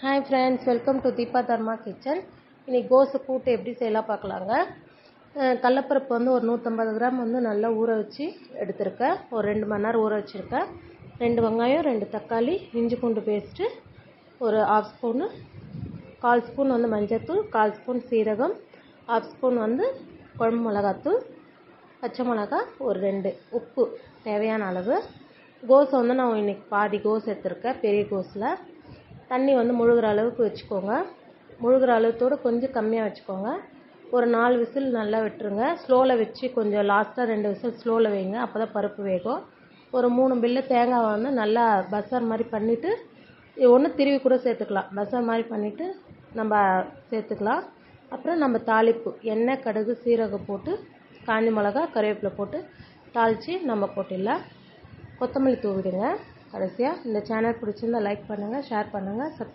Hi friends, welcome to Deepa Dharma kitchen. இன்றைக்கி கோஸு கூட்டு எப்படி செய்யலாம் பார்க்கலாங்க. கடலப்பருப்பு வந்து ஒரு 150 கிராம் வந்து நல்லா ஊற வச்சு எடுத்துருக்கேன். ஒரு 2 மணி நேரம் ஊற வச்சுருக்கேன். 2 வெங்காயம், 2 தக்காளி, இஞ்சி பூண்டு பேஸ்ட்டு, ஒரு 1/2 ஸ்பூனு, 1/4 ஸ்பூன் வந்து மஞ்சள்தூள், 1/4 ஸ்பூன் சீரகம், 1/2 ஸ்பூன் வந்து குழம்பு மிளகாத்தூள், பச்சை மிளகா ஒரு 2, உப்பு தேவையான அளவு. கோஸை வந்து நான் இன்றைக்கி பாதி கோஸ் எடுத்துருக்கேன், பெரிய கோஸில். தண்ணி வந்து முழுகிற அளவுக்கு வச்சுக்கோங்க. முழுகிற அளவுத்தோடு கொஞ்சம் கம்மியாக வச்சுக்கோங்க. ஒரு 4 விசில் நல்லா விட்டுருங்க. ஸ்லோவில் வச்சு கொஞ்சம் லாஸ்ட்டாக 2 விசில் ஸ்லோவில் வைங்க, அப்போ தான் பருப்பு வேகும். ஒரு 3 பில்லு தேங்காய் வந்து நல்லா பசார் மாதிரி பண்ணிவிட்டு, ஒன்று திருவி கூட சேர்த்துக்கலாம். பசார் மாதிரி பண்ணிவிட்டு நம்ம சேர்த்துக்கலாம். அப்புறம் நம்ம தாளிப்பு எண்ணெய், கடுகு, சீரகம் போட்டு, காஞ்ச மிளகா, கருவேப்பிலை போட்டு தாளித்து நம்ம போட்டுடலாம். கொத்தமல்லி தூவிடுங்க கடைசியாக. இந்த சேனல் பிடிச்சிருந்தால் லைக் பண்ணுங்கள், ஷேர் பண்ணுங்கள்,